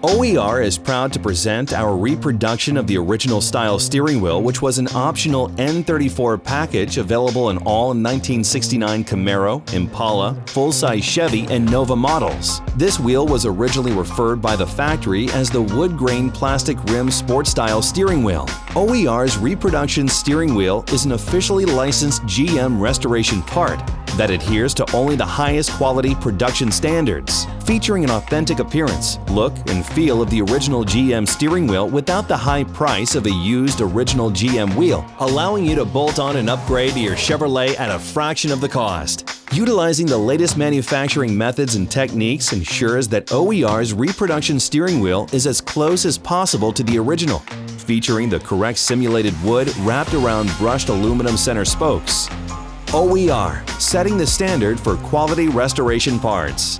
OER is proud to present our reproduction of the original style steering wheel, which was an optional N34 package available in all 1969 Camaro, Impala, full-size Chevy and Nova models. This wheel was originally referred by the factory as the Woodgrain plastic rim sport style steering wheel. OER's reproduction steering wheel is an officially licensed GM restoration part that adheres to only the highest quality production standards, featuring an authentic appearance, look, and feel of the original GM steering wheel without the high price of a used original GM wheel, allowing you to bolt on and upgrade to your Chevrolet at a fraction of the cost. Utilizing the latest manufacturing methods and techniques ensures that OER's reproduction steering wheel is as close as possible to the original, featuring the correct simulated wood wrapped around brushed aluminum center spokes. OER, setting the standard for quality restoration parts.